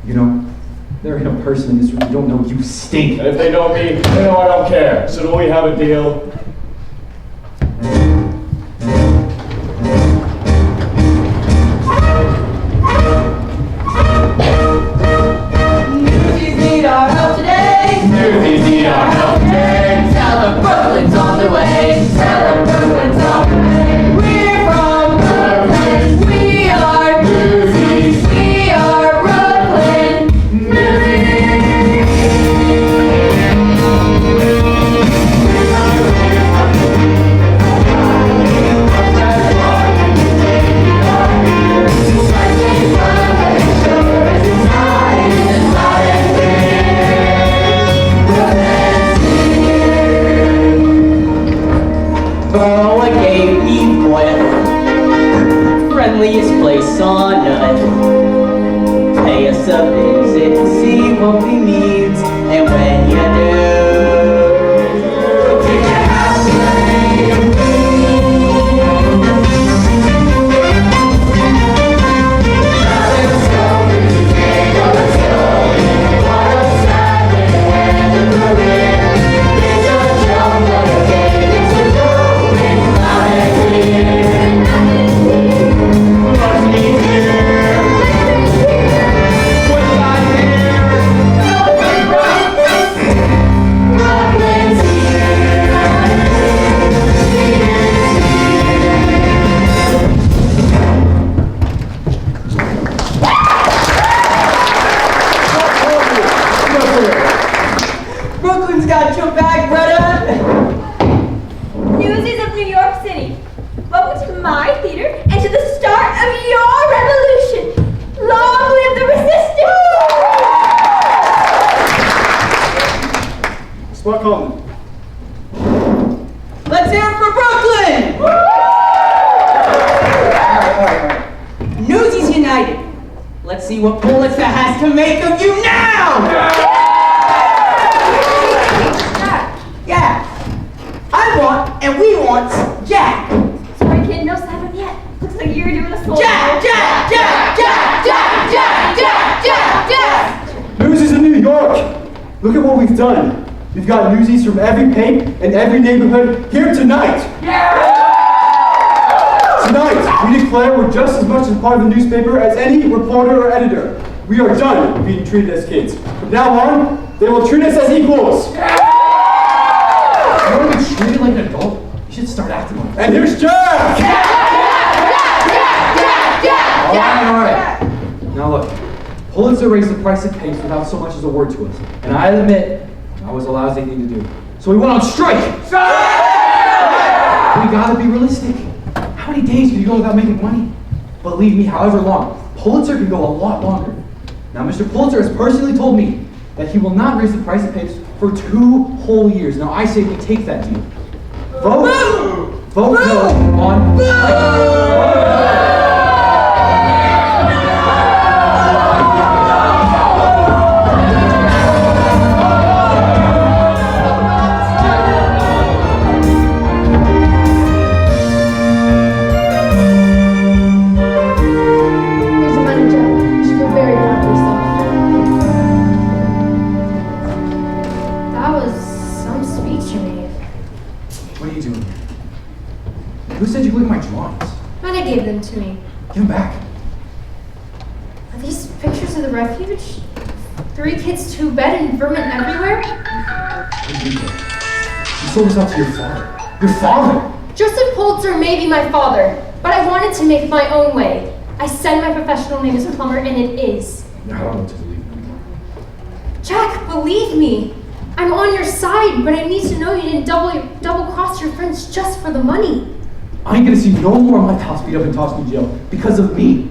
You know, there ain't a person in this room who don't know you stink. And if they know me, they know I don't care. So do we have a deal? Newsies need our help today. Newsies need our help today. Tell them Brooklyn's on the way. Tell them Brooklyn's on the way. We're from Brooklyn. We are Newsies. We are Brooklyn. Boa gave me oil, friendliest place on earth. Pay us a visit to see what we need, and when you do, take a house Brooklyn's got your back, brother. Newsies of New York City, welcome to my theater and to the start of your revolution. Long live the resistance! Spark on. Let's hear it for Brooklyn. All right. Newsies United. Let's see what Pulitzer has to make of you now. Yeah. I want and we want Jack. Sorry, kid, no seven yet. Looks like you're doing a soul. Jack. Newsies in New York! Look at what we've done. We've got newsies from every pape and every neighborhood here tonight. Tonight, we declare we're just as much a part of the newspaper as any reporter or editor. We are done being treated as kids. From now on, they will treat us as equals. You want to be treated like an adult? You should start acting like And here's Jack! All right. Now look, Pulitzer raised the price of papes without so much as a word to us. And I admit, that was a lousy thing to do. So we went on strike! We gotta be realistic. How many days can you go without making money? Believe me, however long. Pulitzer can go a lot longer. Now, Mr. Pulitzer has personally told me that he will not raise the price of papes for 2 whole years. Now, I say we take that deal. Vote no on... Here's your money, Joe. You should feel very proud of yourself. That was some speech you made. What are you doing here? Who said you look at my drawings? Nana gave them to me. Give them back. Are these pictures of the refuge? 3 kids, 2 bed, and vermin everywhere? What did you do? You sold us out to your father. Your father! Joseph Pulitzer may be my father, but I wanted to make my own way. I said my professional name is plumber, and it is. No, I don't know what to believe anymore. Jack, believe me. I'm on your side, but I need to know you didn't double cross your friends just for the money. I ain't gonna see no more of my pals beat up and tossed in jail because of me.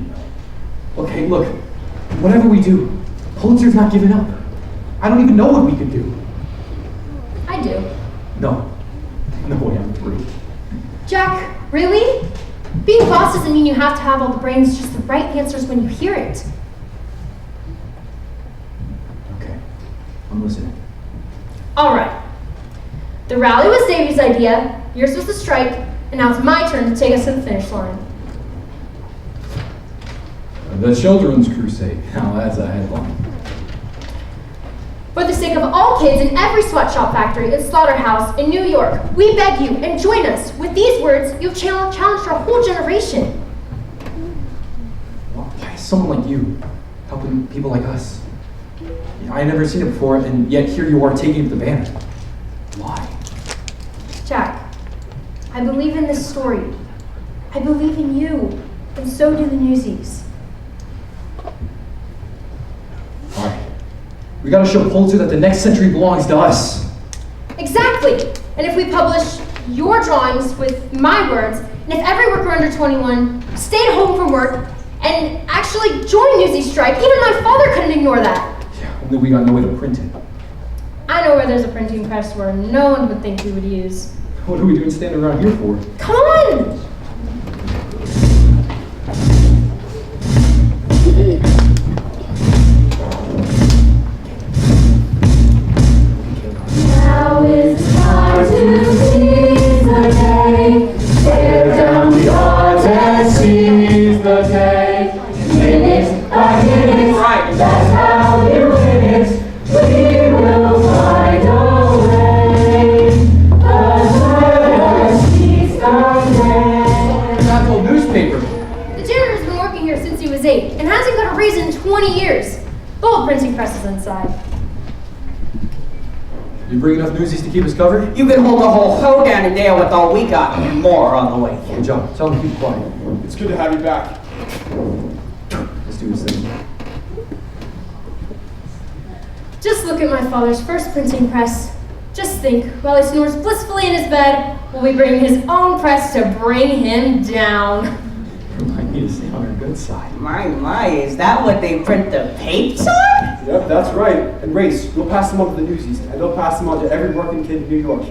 Okay, look, whatever we do, Pulitzer's not giving up. I don't even know what we could do. I do. No way, I'm free. Jack, really? Being boss doesn't mean you have to have all the brains, just the right answers when you hear it. Okay, I'm listening. All right. The rally was Davy's idea, yours was the strike, and now it's my turn to take us to the finish line. The Children's Crusade. Now that's a headline. For the sake of all kids in every sweatshop factory and slaughterhouse in New York, we beg you and join us. With these words, you've challenged our whole generation. Why is someone like you helping people like us? I had never seen it before, and yet here you are taking up the banner. Why? Jack, I believe in this story. I believe in you, and so do the Newsies. All right. We gotta show Pulitzer that the next century belongs to us. Exactly. And if we publish your drawings with my words, and if every worker under 21 stayed home from work and actually joined Newsies strike, even my father couldn't ignore that. Yeah, only we got no way to print it. I know where there's a printing press where no one would think we would use. What are we doing standing around here for? Come on! Now is time to seize the day. Tear down the odds and seize the day. Minute by minute, that's how you win it. We will find a way. Not the old newspaper. The janitor's been working here since he was 8 and hasn't got a raise in 20 years. The old printing press is inside. You bring enough Newsies to keep us covered? You can hold the whole hoedown in there with all we got and more on the way. Good job. Tell them to keep quiet. It's good to have you back. Let's do this thing. Just look at my father's first printing press. Just think, while he snores blissfully in his bed, will we bring his own press to bring him down? Remind me to stay on our good side. My, is that what they print the papes on? Yep, that's right. And Race, we'll pass them on to the Newsies, and they'll pass them on to every working kid in New York.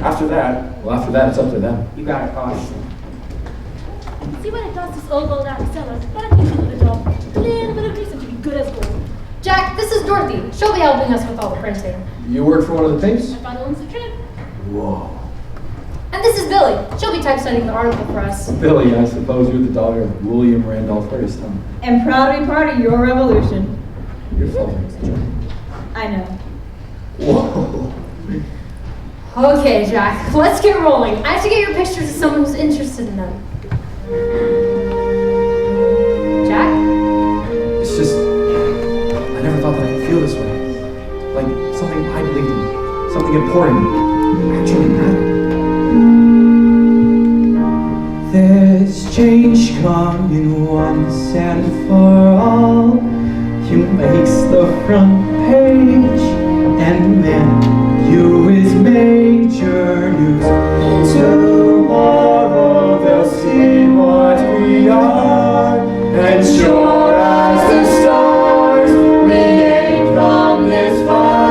After that, it's up to them. You got it, boss. See what it does, this old gold out of sellers. But I think we'll do the job. A little bit of reason to be good as gold. Jack, this is Dorothy. She'll be helping us with all the printing. You work for one of the tapes? My father owns the trip. Whoa. And this is Billy. She'll be typesetting the article for us. Billy, I suppose you're the daughter of William Randolph Hearst, huh? And proud to be part of your revolution. Your father is the joke. I know. Whoa. Okay, Jack, let's get rolling. I have to get your pictures of someone who's interested in them. Jack? It's just, I never thought that I'd feel this way. Like something I believed in, something important, actually mattered. There's change coming once and for all. You makes the front page, and man, you is major news. Tomorrow they'll see what we are, and sure as the stars, we ain't come this far.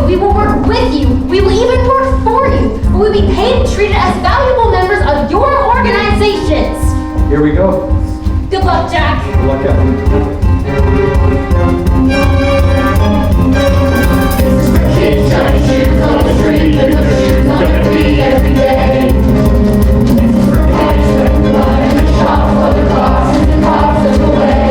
We will work with you. We will even work for you. We will be paid and treated as valuable members of your organizations. Here we go. Good luck, Jack. Good luck, Evan. Kids trying shoes on the street, and the shoes gonna be every day. For kids that blood in the shops of the cops and the cops of the way.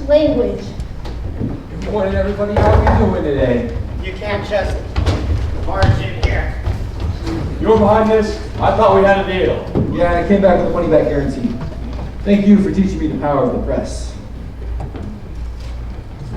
language. Good morning, everybody. How are we doing today? You can't just barge in here. You were behind this? I thought we had a deal. Yeah, and I came back with a money-back guarantee. Thank you for teaching me the power of the press.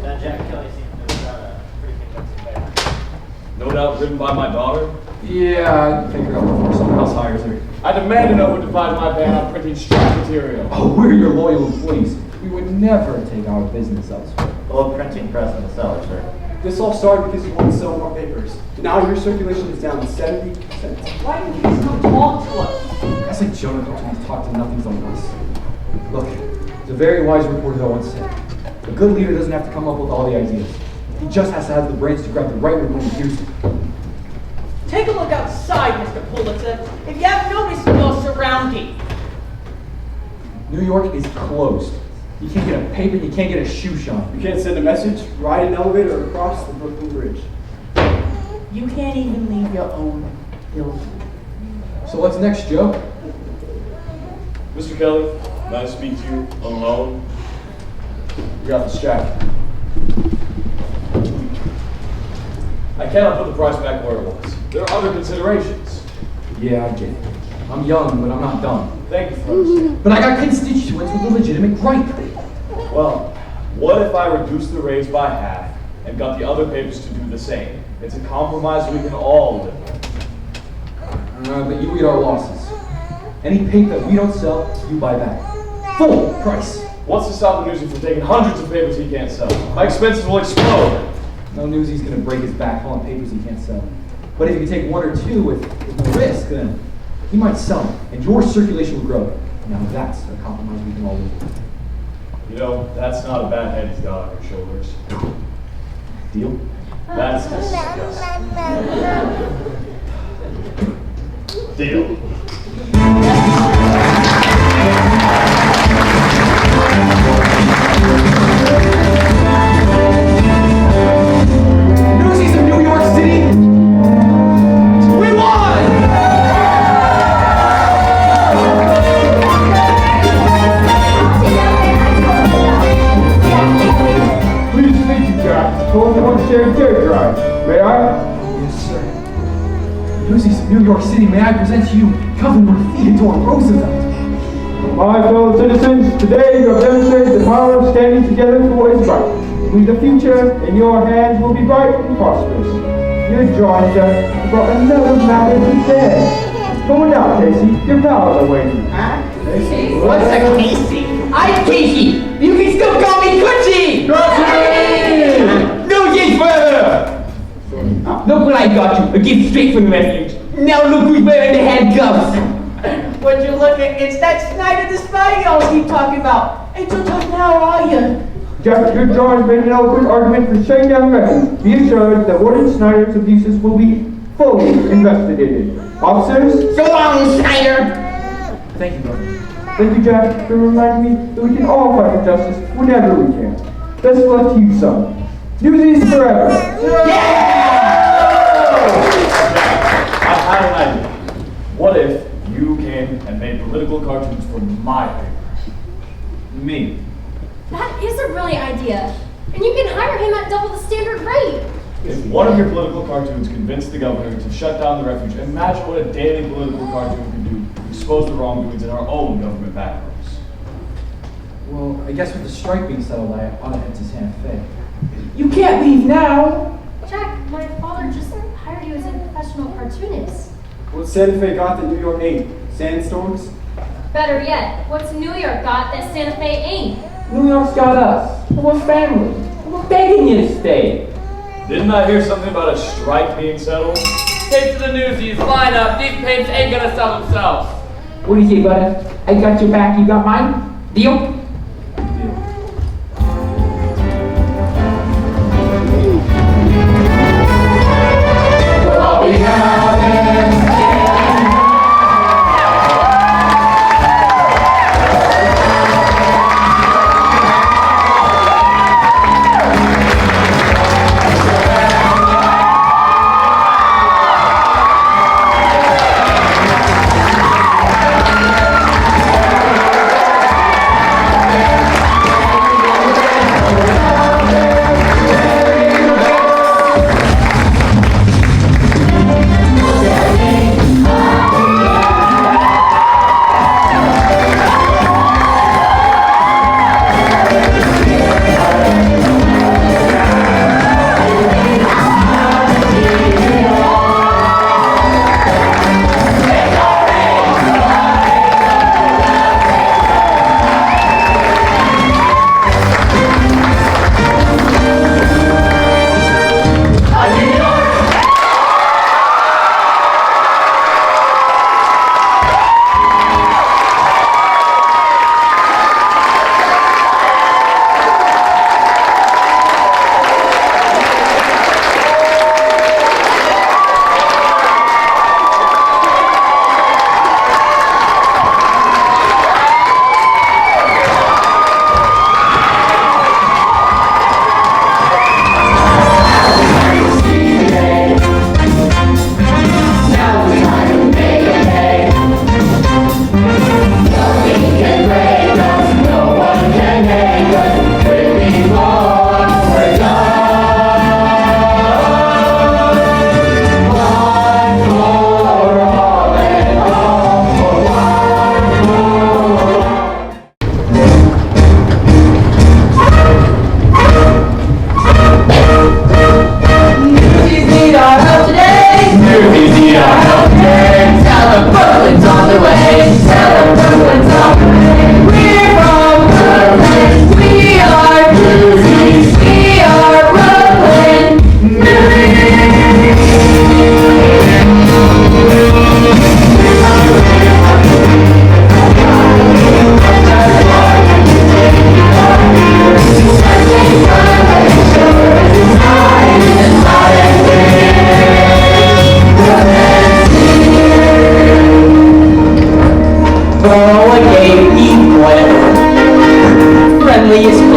That Jack Kelly seems to have got a pretty convincing background. No doubt written by my daughter. Yeah, I figured out before someone else hires her. I demand to know who devised my ban on printing strike material. Oh, we're your loyal employees. We would never take our business elsewhere. Old printing press in the cellar, sir. This all started because you want to sell more papers. Now your circulation is down 70%. Why didn't you just come talk to us? That's like Jonah comes when he's talked to nothings like us. Look, there's a very wise reporter that once said, a good leader doesn't have to come up with all the ideas. He just has to have the brains to grab the right one when he hears it. Take a look outside, Mr. Pulitzer. If you haven't noticed your surroundings. New York is closed. You can't get a paper, you can't get a shoe shine. You can't send a message, ride an elevator, or cross the Brooklyn Bridge. You can't even leave your own building. So what's next, Joe? Mr. Kelly, may I speak to you alone? You got the strap. I cannot put the price back where it was. There are other considerations. Yeah, I get it. I'm young, but I'm not dumb. Thank you for understanding. But I got constituents with a legitimate gripe. Well, what if I reduced the raise by half and got the other papers to do the same? It's a compromise we can all live with. But you eat our losses. Any paper that we don't sell, you buy back. Full price. What's to stop the Newsie from taking hundreds of papers he can't sell? My expenses will explode. No Newsie's gonna break his back hauling papers he can't sell. But if you can take one or two with no risk, then he might sell them, and your circulation will grow. Now that's a compromise we can all live with. You know, that's not a bad head he's got on your shoulders. Deal? That's disgusting. Deal. Newsies of New York City, we won! Please speak to Jack. Told one share dirt drive. May I? Yes, sir. Newsies of New York City, may I present to you Governor Theodore Roosevelt. My fellow citizens, today you have demonstrated the power of standing together for what is right. With the future in your hands will be bright and prosperous. Your Georgia brought another matter to bear. Come on now, Casey. Your pals are waiting. Huh? Casey? What's a Casey? I'm Casey. You can still call me Coochie. Newsies forever. Look what I got you. A gift straight from the refuge. Now look who's wearing the handcuffs. Would you look at? It's that Snyder the Spy y'all keep talking about. Ain't so tough now, are you? Jack, your George made an eloquent argument for shutting down records. Be assured that Warden Snyder's abuses will be fully investigated. Officers? So long, Snyder. Thank you, Governor. Thank you, Jack, for reminding me that we can all fight for justice whenever we can. Best of luck to you, son. Newsies forever. I had an idea. What if you came and made political cartoons for my paper? Me. That is a brilliant idea. And you can hire him at double the standard rate. If one of your political cartoons convinced the governor to shut down the refuge, imagine what a daily political cartoon can do to expose the wrongdoings in our own government backrooms. Well, I guess with the strike being settled, I ought to head to Santa Fe. You can't leave now. Jack, my father just hired you as a professional cartoonist. What Santa Fe got that New York ain't? Sandstorms? Better yet, what's New York got that Santa Fe ain't? New York's got us. We're family. We're begging you to stay. Didn't I hear something about a strike being settled? Take to the Newsies, line up. These papes ain't gonna sell themselves. What do you say, brother? I got your back, you got mine? Deal?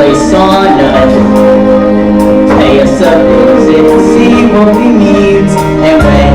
place on earth. Pay us a visit to see what we need, and when